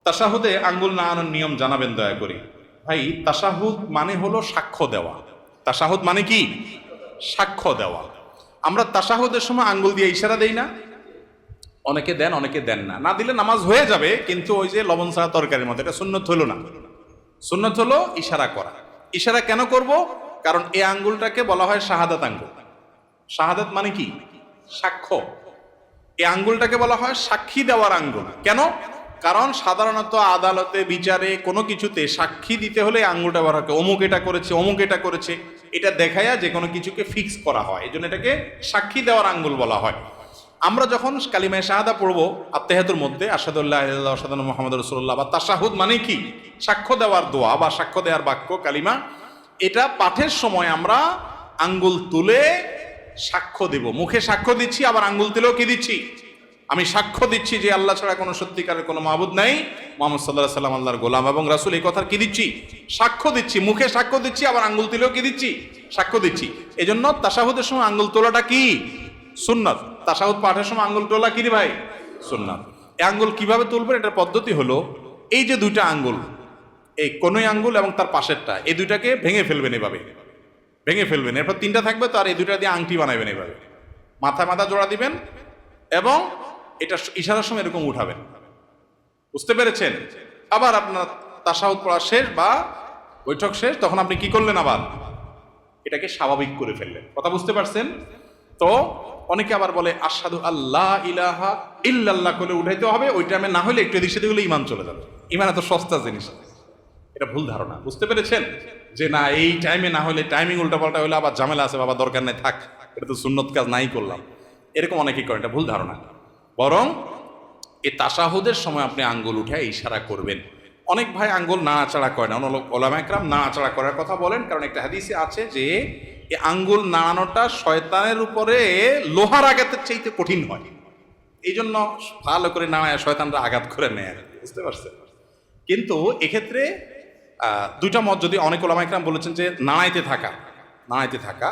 তাশাহুদে আঙ্গুল নাড়ানোর নিয়ম জানাবেন দয়া করে। ভাই, তাশাহুদ মানে হলো সাক্ষ্য দেওয়া। তাশাহুদ মানে কি? সাক্ষ্য দেওয়া। আমরা তাশাহুদের সময় আঙ্গুল দিয়ে ইশারা দেই না? অনেকে দেন, অনেকে দেন না। না দিলে নামাজ হয়ে যাবে, কিন্তু ওই যে লবণ ছাড়া তরকারির মতো, এটা সুন্নত হলো না। সুন্নত হলো ইশারা করা। ইশারা কেন করব? কারণ এই আঙ্গুলটাকে বলা হয় শাহাদাত আঙ্গুল। শাহাদাত মানে কি? সাক্ষ্য। এই আঙ্গুলটাকে বলা হয় সাক্ষী দেওয়ার আঙ্গুল। কেন? কারণ সাধারণত আদালতে, বিচারে, কোনো কিছুতে সাক্ষী দিতে হলে এই আঙ্গুলটা ব্যবহার হয়। অমুক এটা করেছে, অমুক এটা করেছে, এটা দেখায়া যে কোনো কিছুকে ফিক্স করা হয়। এই জন্য এটাকে সাক্ষী দেওয়ার আঙ্গুল বলা হয়। আমরা যখন কালিমায়ে শাহাদা পড়বো আত্তাহিয়াতুর মধ্যে, আশহাদু আল্লা ইলাহা ইল্লাল্লাহ ওয়া আশহাদু আন্না মুহাম্মাদুর রাসূলুল্লাহ, বা তাশাহুদ মানে কি? সাক্ষ্য দেওয়ার দোয়া বা সাক্ষ্য দেওয়ার বাক্য, কালিমা। এটা পাঠের সময় আমরা আঙ্গুল তুলে সাক্ষ্য দেব। মুখে সাক্ষ্য দিচ্ছি, আবার আঙ্গুল তুলেও কি দিচ্ছি? আমি সাক্ষ্য দিচ্ছি যে আল্লাহ ছাড়া কোনো সত্যিকারের কোনো মাবুদ নাই, মুহাম্মদ সাল্লাল্লাহু আলাইহি ওয়াসাল্লাম আল্লাহর গোলাম এবং রাসূল। এই কথার কি দিচ্ছি? সাক্ষ্য দিচ্ছি। মুখে সাক্ষ্য দিচ্ছি, আবার আঙ্গুল তুলেও কি দিচ্ছি? সাক্ষ্য দিচ্ছি। এজন্য তাশাহুদের সময় আঙ্গুল তোলাটা কি? সুন্নাত। তাশাহুদ পাঠের সময় আঙ্গুল তোলা কি রে ভাই? সুন্নাত। এই আঙ্গুল কিভাবে তুলবেন? এটার পদ্ধতি হলো, এই যে দুইটা আঙ্গুল, এই কনুই আঙ্গুল এবং তার পাশেরটা, এই দুইটাকে ভেঙে ফেলবেন। এভাবে ভেঙে ফেলবেন। এরপর তিনটা থাকবে, তো আর এই দুইটা দিয়ে আংটি বানাবেন। এভাবে মাথায় মাথা জোড়া দিবেন এবং এটা ইশারার সময় এরকম উঠাবেন। বুঝতে পেরেছেন? আবার আপনার তাশাহুদ পড়া শেষ বা বৈঠক শেষ, তখন আপনি কি করলেন? আবার এটাকে স্বাভাবিক করে ফেললেন। কথা বুঝতে পারছেন তো? অনেকে আবার বলে আশহাদু আল্লাহ ইলাহা ইল্লাল্লাহ করে উঠাইতে হবে। ওই টাইমে না হলে একটু এদিক সেদিক হলে ইমান চলে যাবে। ইমান এত সস্তা জিনিস, এটা ভুল ধারণা। বুঝতে পেরেছেন? যে না, এই টাইমে না হলে, টাইমিং উল্টাপাল্টা হলে আবার ঝামেলা আছে, বাবা দরকার নেই, থাক, এটা তো সুন্নত কাজ নাই করলাম, এরকম অনেকেই করে। এটা ভুল ধারণা। বরং এই তাশাহুদের সময় আপনি আঙ্গুল উঠে ইশারা করবেন। অনেক ভাই আঙ্গুল নাড়াচাড়া করে না। ওলামা একরাম নাড়াচাড়া করার কথা বলেন, কারণ একটা হাদিসে আছে যে এই আঙ্গুল নাড়ানোটা শয়তানের উপরে লোহার আঘাতের চাইতে কঠিন হয়। এই জন্য ভালো করে নাড়ায় শয়তানরা আঘাত করে নেয় আর কি। বুঝতে পারছেন? কিন্তু এক্ষেত্রে দুইটা মত, যদি অনেক ওলামা একরাম বলেছেন যে নাড়াইতে থাকা